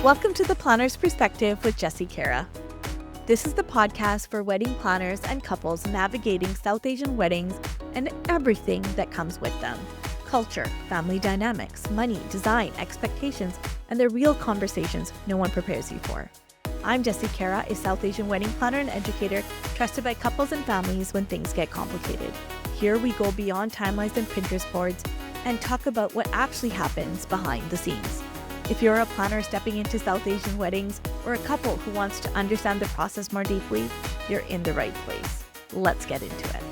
Welcome to The Planner's Perspective with Jessie Kara. This is the podcast for wedding planners and couples navigating South Asian weddings and everything that comes with them. Culture, family dynamics, money, design, expectations, and the real conversations no one prepares you for. I'm Jessie Kara, a South Asian wedding planner and educator trusted by couples and families when things get complicated. Here we go beyond timelines and Pinterest boards and talk about what actually happens behind the scenes. If you're a planner stepping into South Asian weddings or a couple who wants to understand the process more deeply, you're in the right place. Let's get into it.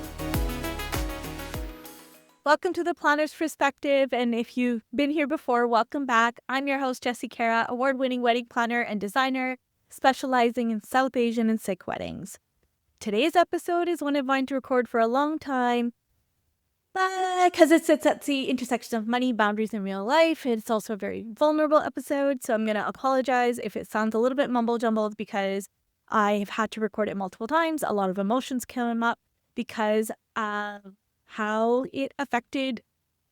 Welcome to The Planner's Perspective, and if you've been here before, welcome back. I'm your host, Jessie Kara, award-winning wedding planner and designer, specializing in South Asian and Sikh weddings. Today's episode is one I've wanted to record for a long time, because it sits at the intersection of money, boundaries, and real life. It's also a very vulnerable episode, so I'm going to apologize if it sounds a little bit mumble-jumbled because I've had to record it multiple times. A lot of emotions came up because of how it affected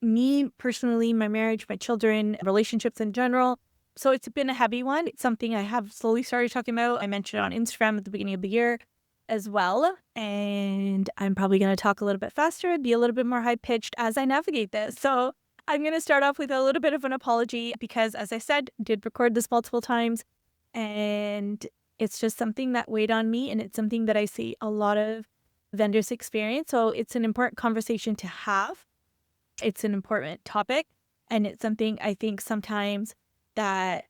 me personally, my marriage, my children, relationships in general. So it's been a heavy one. It's something I have slowly started talking about. I mentioned it on Instagram at the beginning of the year as well. And I'm probably going to talk a little bit faster and be a little bit more high-pitched as I navigate this. So I'm going to start off with a little bit of an apology because, as I said, did record this multiple times. And it's just something that weighed on me. And it's something that I see a lot of vendors experience. So it's an important conversation to have. It's an important topic. And it's something I think sometimes that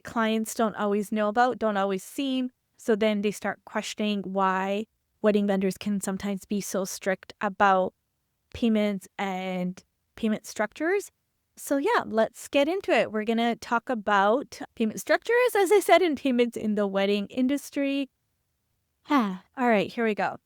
clients don't always know about, don't always see. So then they start questioning why wedding vendors can sometimes be so strict about payments and payment structures. So yeah, let's get into it. We're going to talk about payment structures, as I said, and payments in the wedding industry. All right, here we go.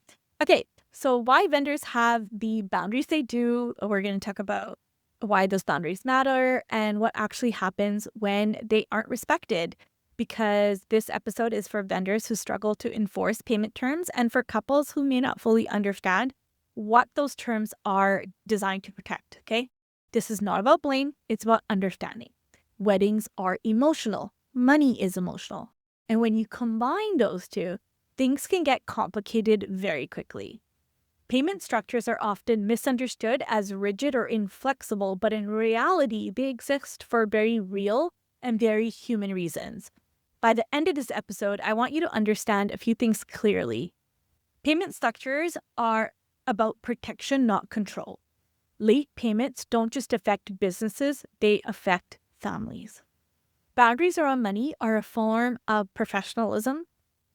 Okay, so why vendors have the boundaries they do. We're going to talk about why those boundaries matter and what actually happens when they aren't respected. Because this episode is for vendors who struggle to enforce payment terms and for couples who may not fully understand what those terms are designed to protect, okay? This is not about blame, it's about understanding. Weddings are emotional. Money is emotional. And when you combine those two, things can get complicated very quickly. Payment structures are often misunderstood as rigid or inflexible, but in reality, they exist for very real and very human reasons. By the end of this episode, I want you to understand a few things clearly. Payment structures are about protection, not control. Late payments don't just affect businesses, they affect families. Boundaries around money are a form of professionalism.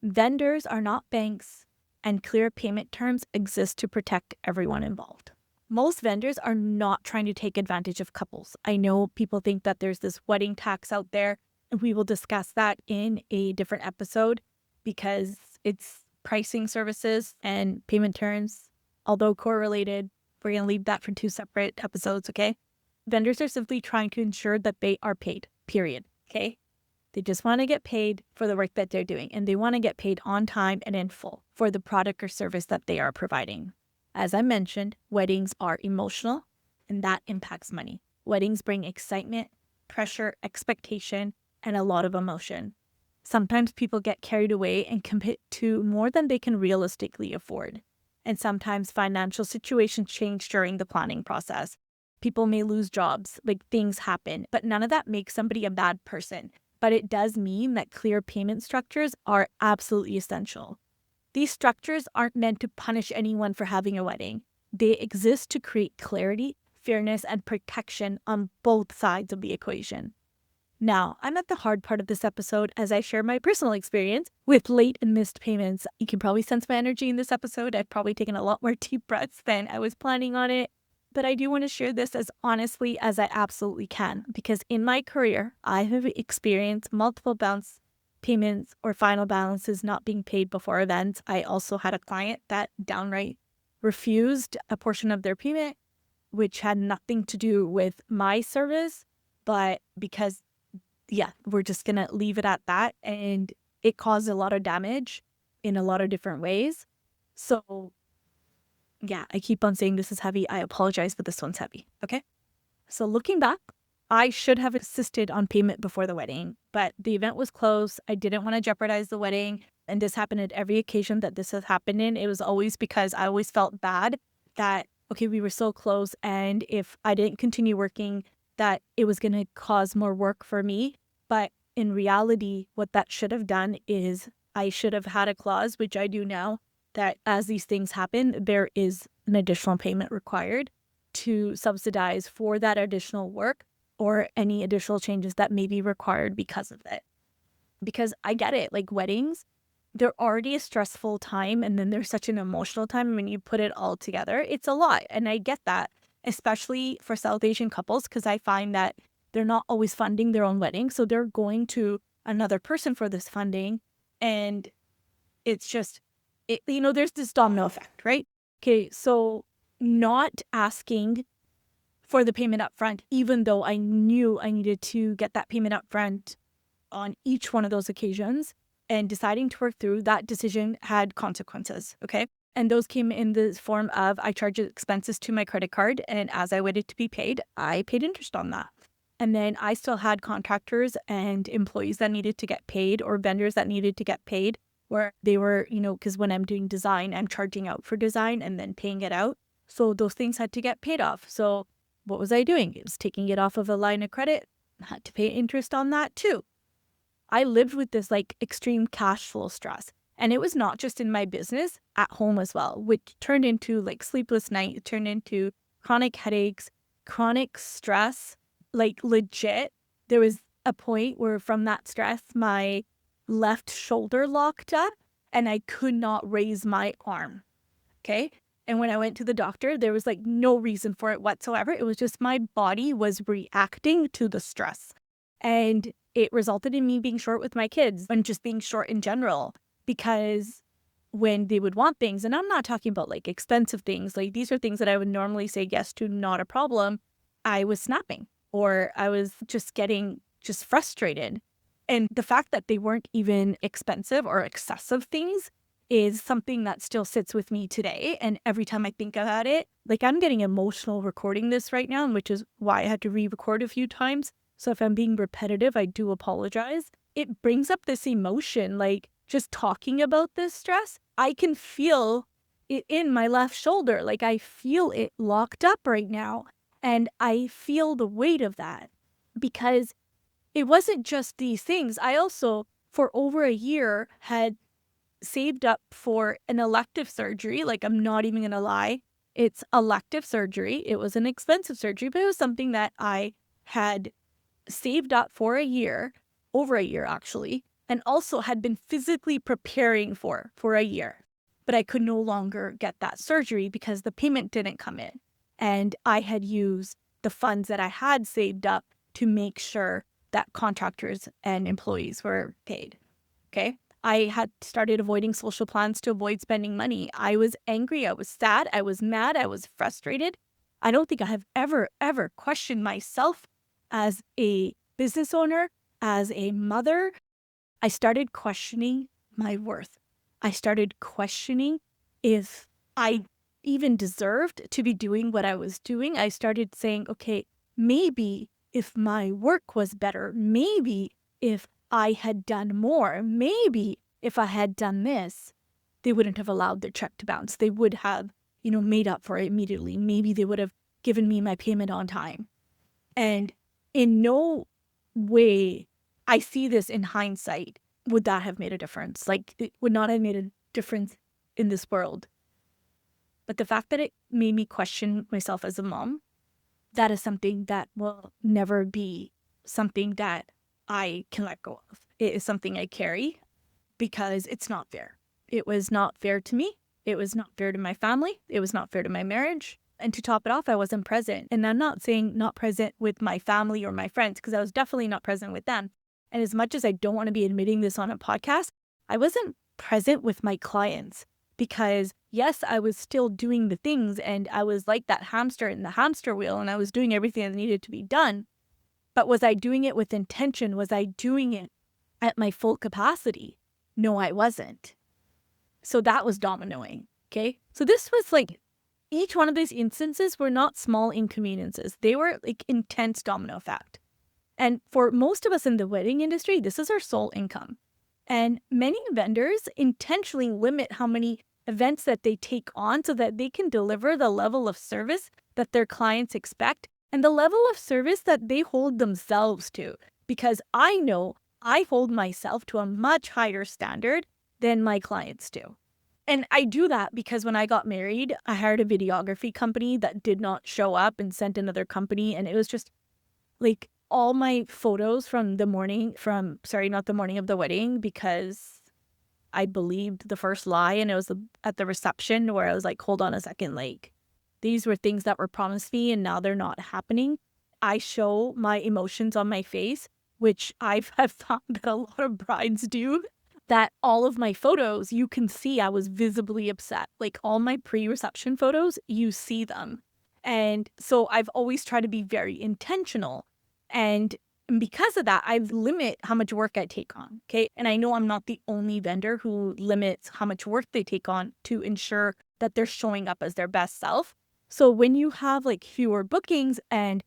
Vendors are not banks, and clear payment terms exist to protect everyone involved. Most vendors are not trying to take advantage of couples. I know people think that there's this wedding tax out there. We will discuss that in a different episode because it's pricing services and payment terms, although correlated. We're going to leave that for two separate episodes, okay? Vendors are simply trying to ensure that they are paid, period, okay? They just want to get paid for the work that they're doing, and they want to get paid on time and in full for the product or service that they are providing. As I mentioned, weddings are emotional, and that impacts money. Weddings bring excitement, pressure, expectation, and a lot of emotion. Sometimes people get carried away and commit to more than they can realistically afford. And sometimes financial situations change during the planning process. People may lose jobs, like things happen, but none of that makes somebody a bad person. But it does mean that clear payment structures are absolutely essential. These structures aren't meant to punish anyone for having a wedding. They exist to create clarity, fairness, and protection on both sides of the equation. Now, I'm at the hard part of this episode as I share my personal experience with late and missed payments. You can probably sense my energy in this episode. I've probably taken a lot more deep breaths than I was planning on it. But I do want to share this as honestly as I absolutely can, because in my career, I have experienced multiple bounce payments or final balances not being paid before events. I also had a client that downright refused a portion of their payment, which had nothing to do with my service, but because we're just going to leave it at that. And it caused a lot of damage in a lot of different ways. So I keep on saying this is heavy. I apologize, but this one's heavy. Okay. So looking back, I should have insisted on payment before the wedding, but the event was close. I didn't want to jeopardize the wedding. And this happened at every occasion that this has happened in. It was always because I always felt bad that, okay, we were so close. And if I didn't continue working, that it was going to cause more work for me. But in reality, what that should have done is I should have had a clause, which I do now, that as these things happen, there is an additional payment required to subsidize for that additional work or any additional changes that may be required because of it. Because I get it, like weddings, they're already a stressful time and then there's such an emotional time. When you put it all together, it's a lot. And I get that, especially for South Asian couples, because I find that they're not always funding their own wedding. So they're going to another person for this funding. And it's just, there's this domino effect, right? Okay, so not asking for the payment up front, even though I knew I needed to get that payment up front on each one of those occasions, and deciding to work through that decision had consequences, okay? And those came in the form of I charged expenses to my credit card, and as I waited to be paid, I paid interest on that. And then I still had contractors and employees that needed to get paid, or vendors that needed to get paid, where they were, because when I'm doing design, I'm charging out for design and then paying it out. So those things had to get paid off. So what was I doing? It was taking it off of a line of credit, had to pay interest on that too. I lived with this like extreme cash flow stress. And it was not just in my business, at home as well, which turned into like sleepless nights, it turned into chronic headaches, chronic stress, like legit. There was a point where from that stress, my left shoulder locked up and I could not raise my arm. Okay. And when I went to the doctor, there was like no reason for it whatsoever. It was just my body was reacting to the stress. And it resulted in me being short with my kids and just being short in general, because when they would want things, and I'm not talking about like expensive things, like these are things that I would normally say yes to, not a problem, I was snapping or I was just getting just frustrated. And the fact that they weren't even expensive or excessive things is something that still sits with me today. And every time I think about it, like I'm getting emotional recording this right now, which is why I had to re-record a few times. So if I'm being repetitive, I do apologize. It brings up this emotion, like just talking about this stress, I can feel it in my left shoulder. Like I feel it locked up right now. And I feel the weight of that, because it wasn't just these things. I also, for over a year, had saved up for an elective surgery. Like, I'm not even going to lie. It's elective surgery. It was an expensive surgery, but it was something that I had saved up for a year, over a year actually, and also had been physically preparing for a year. But I could no longer get that surgery because the payment didn't come in. And I had used the funds that I had saved up to make sure that contractors and employees were paid. Okay. I had started avoiding social plans to avoid spending money. I was angry. I was sad. I was mad. I was frustrated. I don't think I have ever questioned myself as a business owner, as a mother. I started questioning my worth. I started questioning if I even deserved to be doing what I was doing. I started saying, okay, maybe if my work was better, maybe if I had done more, maybe if I had done this, they wouldn't have allowed their check to bounce. They would have, made up for it immediately. Maybe they would have given me my payment on time. And in no way, I see this in hindsight, would that have made a difference? Like, it would not have made a difference in this world. But the fact that it made me question myself as a mom, that is something that will never be something that I can let go of. It is something I carry because it's not fair. It was not fair to me. It was not fair to my family. It was not fair to my marriage. And to top it off, I wasn't present. And I'm not saying not present with my family or my friends, because I was definitely not present with them. And as much as I don't want to be admitting this on a podcast, I wasn't present with my clients, because yes, I was still doing the things and I was like that hamster in the hamster wheel and I was doing everything that needed to be done. But was I doing it with intention? Was I doing it at my full capacity? No, I wasn't. So that was dominoing. Okay. So this was like, each one of these instances were not small inconveniences. They were like intense domino effect. And for most of us in the wedding industry, this is our sole income. And many vendors intentionally limit how many events that they take on so that they can deliver the level of service that their clients expect and the level of service that they hold themselves to. Because I know I hold myself to a much higher standard than my clients do. And I do that because when I got married, I hired a videography company that did not show up and sent another company. And it was just like all my photos from the morning, not the morning of the wedding, because I believed the first lie. And it was at the reception where I was like, hold on a second, like these were things that were promised me and now they're not happening. I show my emotions on my face, which have found that a lot of brides do. That all of my photos, you can see I was visibly upset. Like all my pre-reception photos, you see them. And so I've always tried to be very intentional. And because of that, I limit how much work I take on. Okay. And I know I'm not the only vendor who limits how much work they take on to ensure that they're showing up as their best self. So when you have like fewer bookings and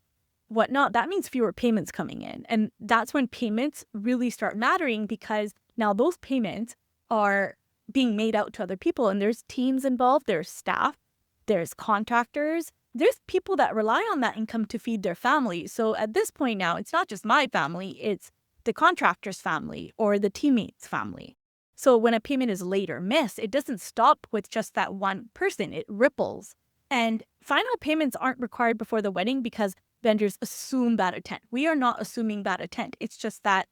whatnot, that means fewer payments coming in. And that's when payments really start mattering, because now those payments are being made out to other people, and there's teams involved, there's staff, there's contractors, there's people that rely on that income to feed their family. So at this point now, it's not just my family, it's the contractor's family or the teammate's family. So when a payment is late or missed, it doesn't stop with just that one person, it ripples. And final payments aren't required before the wedding because vendors assume bad intent. We are not assuming bad intent. It's just that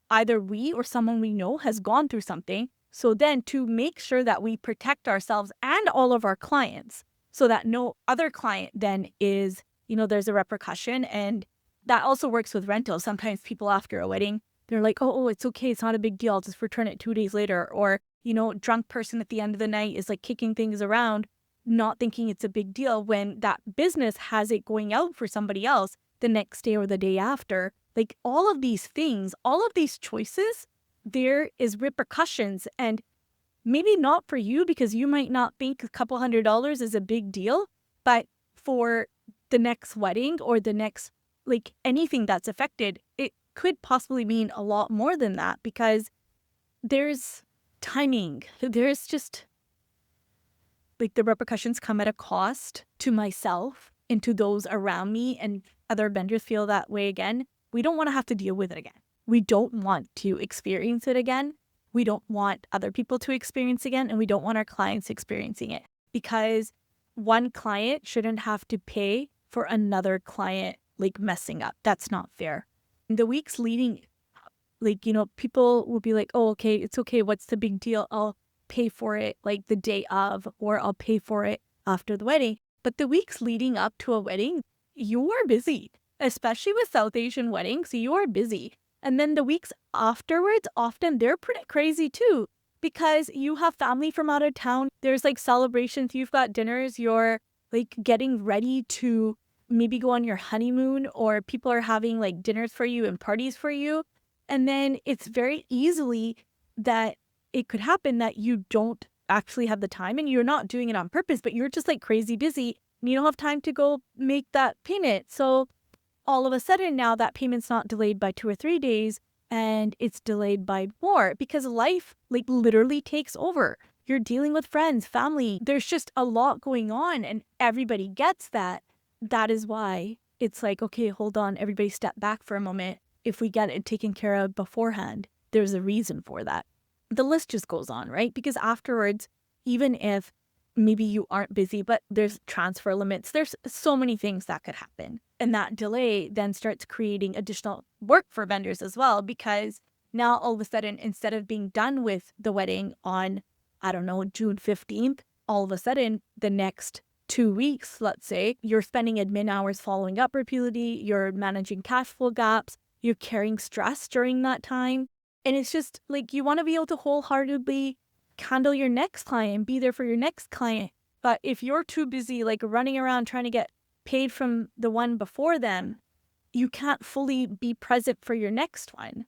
either we or someone we know has gone through something. So then to make sure that we protect ourselves and all of our clients so that no other client then is, there's a repercussion. And that also works with rentals. Sometimes people after a wedding, they're like, oh, it's okay. It's not a big deal. I'll just return it 2 days later. Or, drunk person at the end of the night is like kicking things around, not thinking it's a big deal when that business has it going out for somebody else the next day or the day after. Like all of these things, all of these choices, there is repercussions, and maybe not for you because you might not think a couple $100 is a big deal, but for the next wedding or the next, like anything that's affected, it could possibly mean a lot more than that, because there's timing. There's just like the repercussions come at a cost to myself and to those around me, and other vendors feel that way again. We don't want to have to deal with it again. We don't want to experience it again. We don't want other people to experience again, and we don't want our clients experiencing it, because one client shouldn't have to pay for another client like messing up. That's not fair. In the weeks leading, people will be like, oh, okay, it's okay. What's the big deal? I'll pay for it like the day of, or I'll pay for it after the wedding. But the weeks leading up to a wedding, you are busy, especially with South Asian weddings. You are busy. And then the weeks afterwards, often they're pretty crazy too, because you have family from out of town. There's like celebrations. You've got dinners. You're like getting ready to maybe go on your honeymoon, or people are having like dinners for you and parties for you. And then it's very easily that it could happen that you don't actually have the time, and you're not doing it on purpose, but you're just like crazy busy and you don't have time to go make that payment. So all of a sudden now that payment's not delayed by 2 or 3 days, and it's delayed by more, because life like literally takes over. You're dealing with friends, family. There's just a lot going on, and everybody gets that. That is why it's like, okay, hold on, everybody step back for a moment. If we get it taken care of beforehand, there's a reason for that. The list just goes on, right? Because afterwards, even if maybe you aren't busy, but there's transfer limits, there's so many things that could happen. And that delay then starts creating additional work for vendors as well, because now all of a sudden, instead of being done with the wedding on, I don't know, June 15th, all of a sudden the next 2 weeks, let's say, you're spending admin hours following up repeatedly, you're managing cash flow gaps, you're carrying stress during that time. And it's just like, you want to be able to wholeheartedly handle your next client, be there for your next client. But if you're too busy, like running around trying to get paid from the one before them, you can't fully be present for your next one.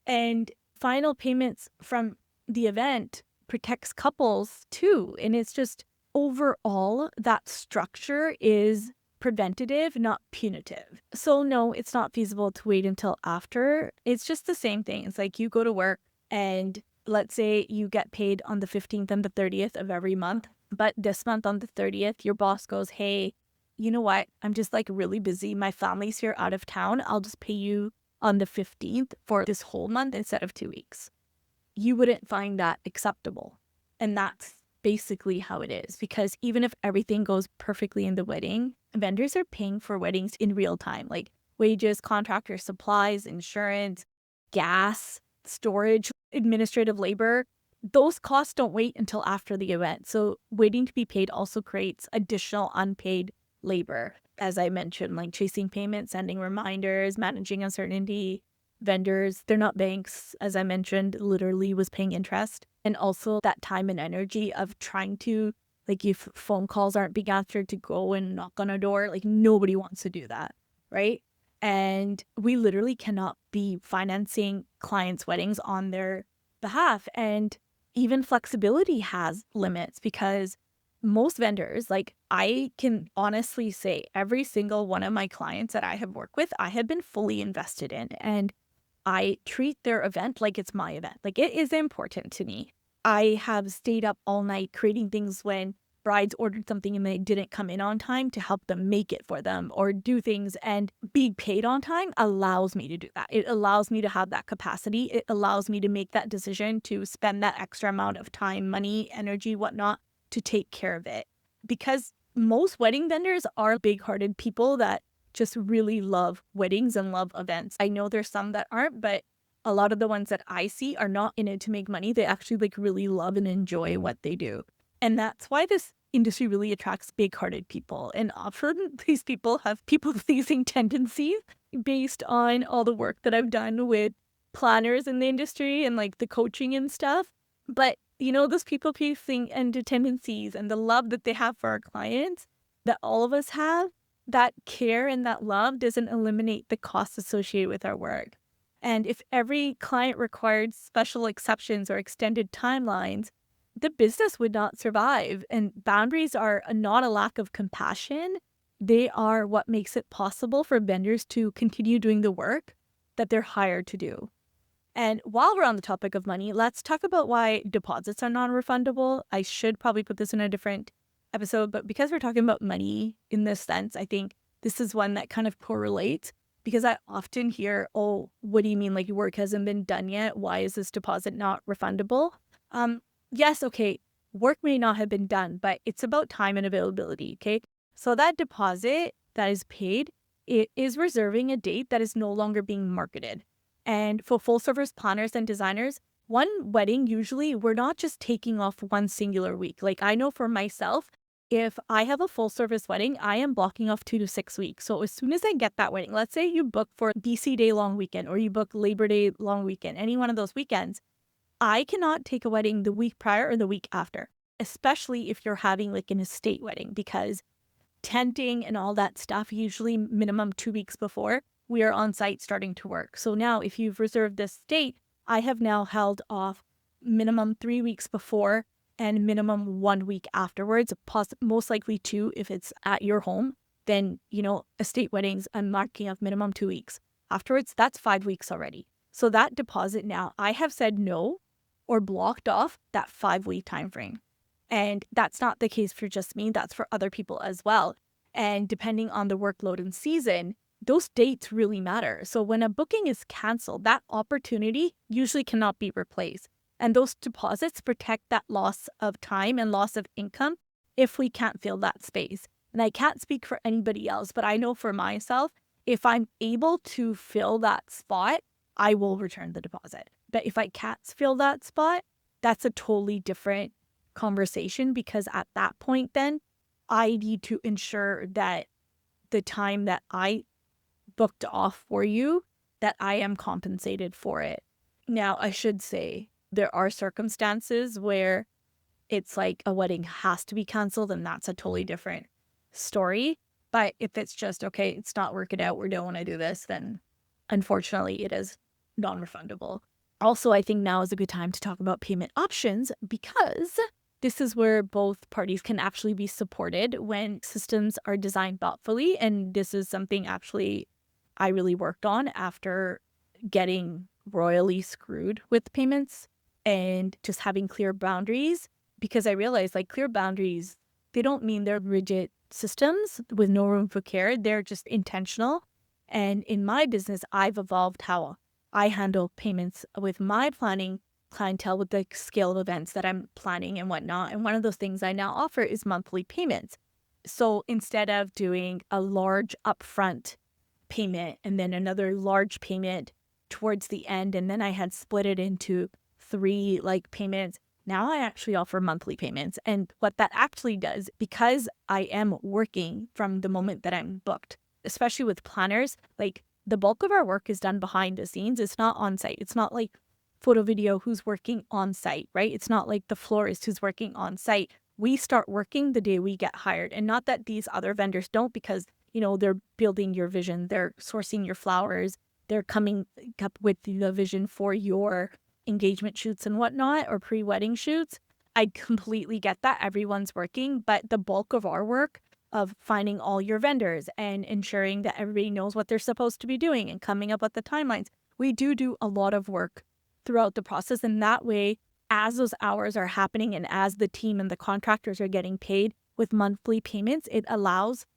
And final payments from the event protects couples too. And it's just overall, that structure is preventative, not punitive. So no, it's not feasible to wait until after. It's just the same thing. It's like you go to work and let's say you get paid on the 15th and the 30th of every month. But this month on the 30th, your boss goes, hey, you know what? I'm just like really busy. My family's here out of town. I'll just pay you on the 15th for this whole month instead of 2 weeks. You wouldn't find that acceptable. And that's basically how it is. Because even if everything goes perfectly in the wedding, vendors are paying for weddings in real time, like wages, contractor supplies, insurance, gas, storage, administrative labor. Those costs don't wait until after the event. So waiting to be paid also creates additional unpaid labor. As I mentioned, like chasing payments, sending reminders, managing uncertainty. Vendors, they're not banks, as I mentioned, literally was paying interest. And also that time and energy of trying to, like if phone calls aren't being answered, to go and knock on a door, like nobody wants to do that, right? And we literally cannot be financing clients' weddings on their behalf. And even flexibility has limits because most vendors, like I can honestly say every single one of my clients that I have worked with, I have been fully invested in. And I treat their event like it's my event. Like it is important to me. I have stayed up all night creating things when brides ordered something and they didn't come in on time to help them make it for them or do things, and being paid on time allows me to do that. It allows me to have that capacity. It allows me to make that decision to spend that extra amount of time, money, energy, whatnot to take care of it. Because most wedding vendors are big-hearted people that just really love weddings and love events. I know there's some that aren't, but a lot of the ones that I see are not in it to make money. They actually like really love and enjoy what they do. And that's why this industry really attracts big-hearted people. And often these people have people-pleasing tendencies based on all the work that I've done with planners in the industry and like the coaching and stuff. But you know, those people-pleasing and tendencies and the love that they have for our clients that all of us have, that care and that love doesn't eliminate the costs associated with our work. And if every client required special exceptions or extended timelines, the business would not survive. And boundaries are not a lack of compassion. They are what makes it possible for vendors to continue doing the work that they're hired to do. And while we're on the topic of money, let's talk about why deposits are non-refundable. I should probably put this in a different episode, but because we're talking about money in this sense, I think this is one that kind of correlates because I often hear, oh, what do you mean? Like your work hasn't been done yet? Why is this deposit not refundable? Yes, okay, work may not have been done, but it's about time and availability, okay? So that deposit that is paid, it is reserving a date that is no longer being marketed. And for full service planners and designers, one wedding, usually we're not just taking off one singular week. Like I know for myself, if I have a full service wedding, I am blocking off 2 to 6 weeks. So as soon as I get that wedding, let's say you book for BC Day long weekend or you book Labor Day long weekend, any one of those weekends, I cannot take a wedding the week prior or the week after, especially if you're having like an estate wedding, because tenting and all that stuff, usually minimum 2 weeks before, we are on site starting to work. So now if you've reserved this date, I have now held off minimum 3 weeks before and minimum 1 week afterwards, most likely 2 if it's at your home. Then, you know, estate weddings, I'm marking off minimum 2 weeks. Afterwards, that's 5 weeks already. So that deposit now, I have said no or blocked off that 5-week time frame. And that's not the case for just me, that's for other people as well. And depending on the workload and season, those dates really matter. So when a booking is canceled, that opportunity usually cannot be replaced. And those deposits protect that loss of time and loss of income if we can't fill that space. And I can't speak for anybody else, but I know for myself, if I'm able to fill that spot, I will return the deposit. But if I can't fill that spot, that's a totally different conversation, because at that point then I need to ensure that the time that I booked off for you, that I am compensated for it. Now, I should say there are circumstances where it's like a wedding has to be canceled, and that's a totally different story. But if it's just, okay, it's not working out, we don't want to do this, then unfortunately it is non-refundable. Also, I think now is a good time to talk about payment options, because this is where both parties can actually be supported when systems are designed thoughtfully. And this is something actually I really worked on after getting royally screwed with payments and just having clear boundaries, because I realized like clear boundaries, they don't mean they're rigid systems with no room for care. They're just intentional. And in my business, I've evolved how I handle payments with my planning clientele with the scale of events that I'm planning and whatnot. And one of those things I now offer is monthly payments. So instead of doing a large upfront payment and then another large payment towards the end, and then I had split it into three like payments, now I actually offer monthly payments. And what that actually does, because I am working from the moment that I'm booked, especially with planners, like the bulk of our work is done behind the scenes. It's not on site. It's not like photo video who's working on site, right? It's not like the florist who's working on site. We start working the day we get hired. And not that these other vendors don't, because, you know, they're building your vision, they're sourcing your flowers, they're coming up with the vision for your engagement shoots and whatnot, or pre-wedding shoots. I completely get that. Everyone's working, but the bulk of our work of finding all your vendors and ensuring that everybody knows what they're supposed to be doing and coming up with the timelines, we do a lot of work throughout the process. And that way, as those hours are happening and as the team and the contractors are getting paid with monthly payments, it allows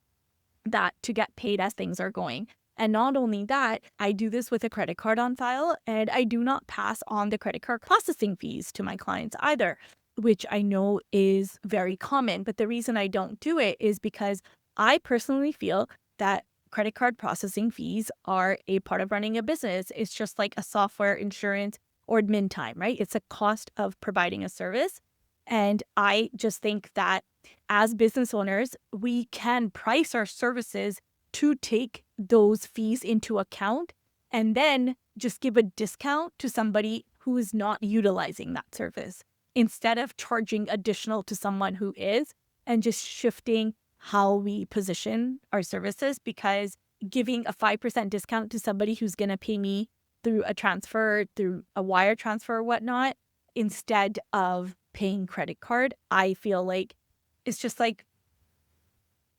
that to get paid as things are going. And not only that, I do this with a credit card on file, and I do not pass on the credit card processing fees to my clients either, which I know is very common. But the reason I don't do it is because I personally feel that credit card processing fees are a part of running a business. It's just like a software, insurance, or admin time, right? It's a cost of providing a service. And I just think that as business owners, we can price our services to take those fees into account and then just give a discount to somebody who is not utilizing that service instead of charging additional to someone who is, and just shifting how we position our services, because giving a 5% discount to somebody who's going to pay me through a transfer, through a wire transfer or whatnot, instead of paying credit card, I feel like it's just like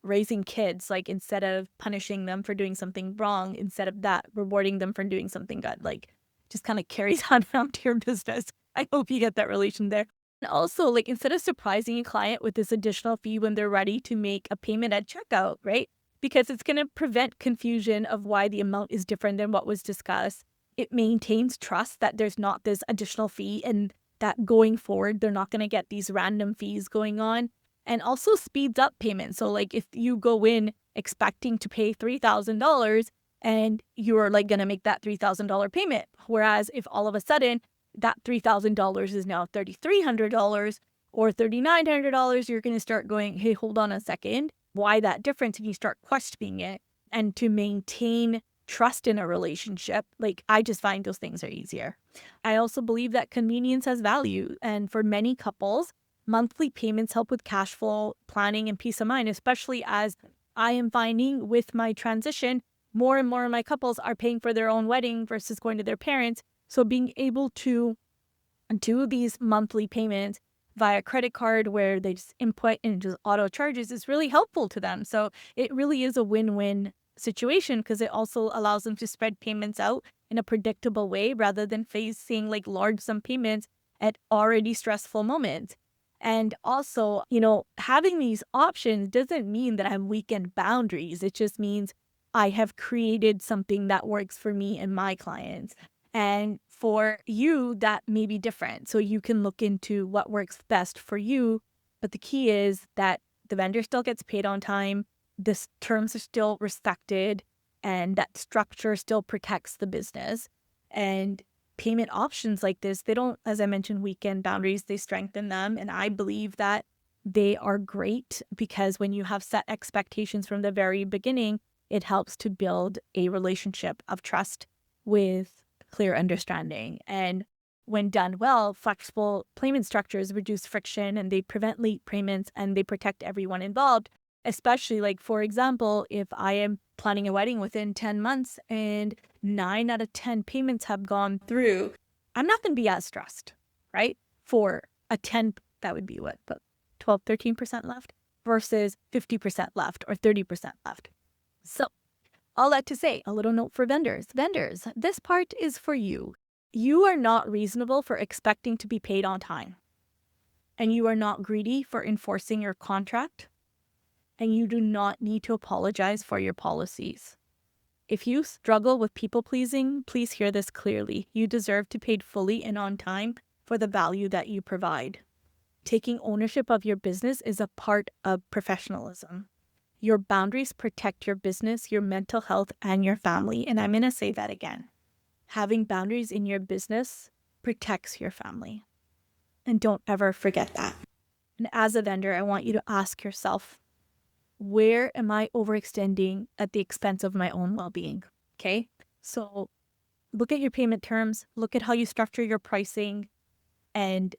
raising kids. Like instead of punishing them for doing something wrong, instead of that, rewarding them for doing something good, like just kind of carries on around to your business. I hope you get that relation there. And also, like instead of surprising a client with this additional fee when they're ready to make a payment at checkout, right? Because it's going to prevent confusion of why the amount is different than what was discussed. It maintains trust that there's not this additional fee, and that going forward, they're not going to get these random fees going on, and also speeds up payment. So like if you go in expecting to pay $3,000 and you're like going to make that $3,000 payment, whereas if all of a sudden that $3,000 is now $3,300 or $3,900, you're going to start going, hey, hold on a second. Why that difference? And you start questioning it. And to maintain trust in a relationship, like I just find those things are easier. I also believe that convenience has value. And for many couples, monthly payments help with cash flow planning and peace of mind, especially as I am finding with my transition, more and more of my couples are paying for their own wedding versus going to their parents. So being able to do these monthly payments via credit card where they just input and just auto charges is really helpful to them. So it really is a win-win situation, because it also allows them to spread payments out in a predictable way rather than facing like large sum payments at already stressful moments. And also, you know, having these options doesn't mean that I have weekend boundaries. It just means I have created something that works for me and my clients. And for you, that may be different. So you can look into what works best for you. But the key is that the vendor still gets paid on time, the terms are still respected, and that structure still protects the business. And payment options like this, they don't, as I mentioned, weekend boundaries, they strengthen them. And I believe that they are great because when you have set expectations from the very beginning, it helps to build a relationship of trust with clear understanding. And when done well, flexible payment structures reduce friction and they prevent late payments and they protect everyone involved. Especially like, for example, if I am planning a wedding within 10 months and 9 out of 10 payments have gone through, I'm not going to be as stressed, right? For a 10 that would be what, about 12, 13% left versus 50% left or 30% left. So all that to say, a little note for vendors. Vendors, this part is for you. You are not reasonable for expecting to be paid on time. And you are not greedy for enforcing your contract. And you do not need to apologize for your policies. If you struggle with people pleasing, please hear this clearly. You deserve to be paid fully and on time for the value that you provide. Taking ownership of your business is a part of professionalism. Your boundaries protect your business, your mental health, and your family. And I'm going to say that again. Having boundaries in your business protects your family. And don't ever forget that. And as a vendor, I want you to ask yourself, where am I overextending at the expense of my own well-being? Okay? So look at your payment terms, look at how you structure your pricing, and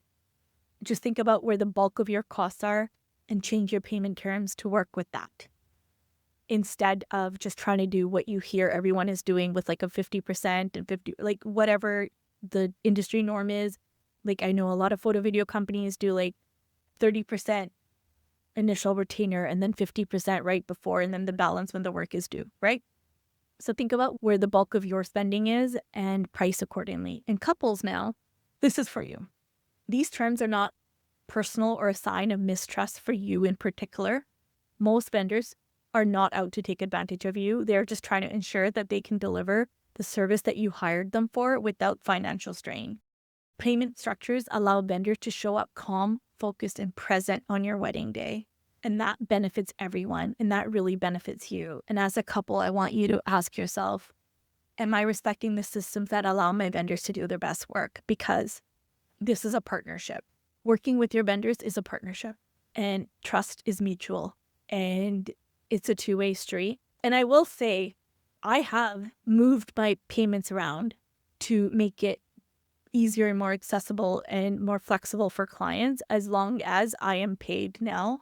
just think about where the bulk of your costs are and change your payment terms to work with that. Instead of just trying to do what you hear everyone is doing with like a 50% and 50, like whatever the industry norm is. Like I know a lot of photo video companies do like 30% initial retainer and then 50% right before and then the balance when the work is due, right? So think about where the bulk of your spending is and price accordingly. And couples now, this is for you. These terms are not personal or a sign of mistrust for you in particular. Most vendors are not out to take advantage of you. They're just trying to ensure that they can deliver the service that you hired them for without financial strain. Payment structures allow vendors to show up calm, focused, and present on your wedding day. And that benefits everyone, and that really benefits you. And as a couple, I want you to ask yourself, am I respecting the systems that allow my vendors to do their best work? Because this is a partnership. Working with your vendors is a partnership, and trust is mutual, and it's a two-way street. And I will say, I have moved my payments around to make it easier and more accessible and more flexible for clients as long as I am paid now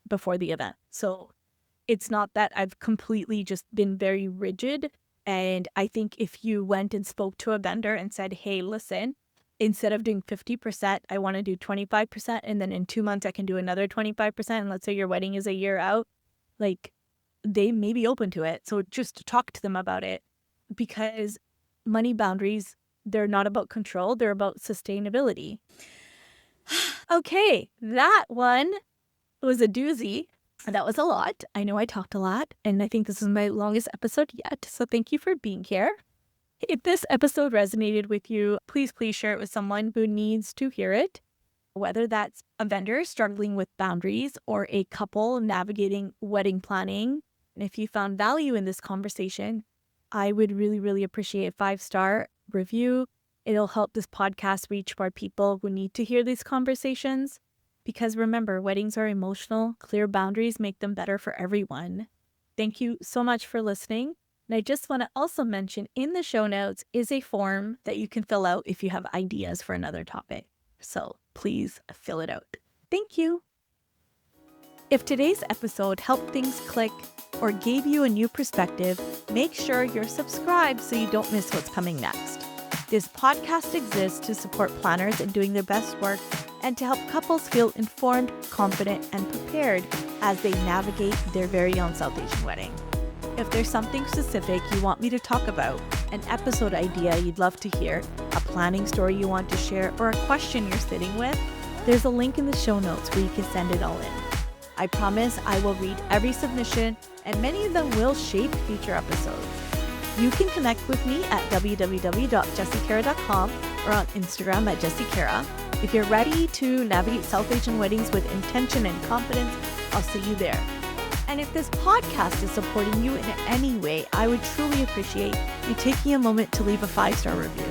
before the event. So it's not that I've completely just been very rigid. And I think if you went and spoke to a vendor and said, hey, listen, instead of doing 50%, I want to do 25%. And then in 2 months, I can do another 25%. And let's say your wedding is a year out, like they may be open to it. So just talk to them about it, because money boundaries, they're not about control. They're about sustainability. Okay, that one was a doozy. That was a lot. I know I talked a lot, and I think this is my longest episode yet. So thank you for being here. If this episode resonated with you, please share it with someone who needs to hear it, whether that's a vendor struggling with boundaries or a couple navigating wedding planning. And if you found value in this conversation, I would really, really appreciate a 5-star review. It'll help this podcast reach more people who need to hear these conversations. Because remember, weddings are emotional. Clear boundaries make them better for everyone. Thank you so much for listening. And I just want to also mention in the show notes is a form that you can fill out if you have ideas for another topic. So please fill it out. Thank you. If today's episode helped things click or gave you a new perspective, make sure you're subscribed so you don't miss what's coming next. This podcast exists to support planners in doing their best work and to help couples feel informed, confident, and prepared as they navigate their very own South Asian wedding. If there's something specific you want me to talk about, an episode idea you'd love to hear, a planning story you want to share, or a question you're sitting with, there's a link in the show notes where you can send it all in. I promise I will read every submission, and many of them will shape future episodes. You can connect with me at www.jessicara.com or on Instagram at jessicara. If you're ready to navigate South Asian weddings with intention and confidence, I'll see you there. And if this podcast is supporting you in any way, I would truly appreciate you taking a moment to leave a 5-star review.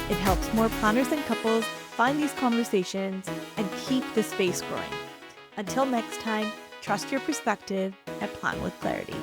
It helps more planners and couples find these conversations and keep the space growing. Until next time, trust your perspective and plan with clarity.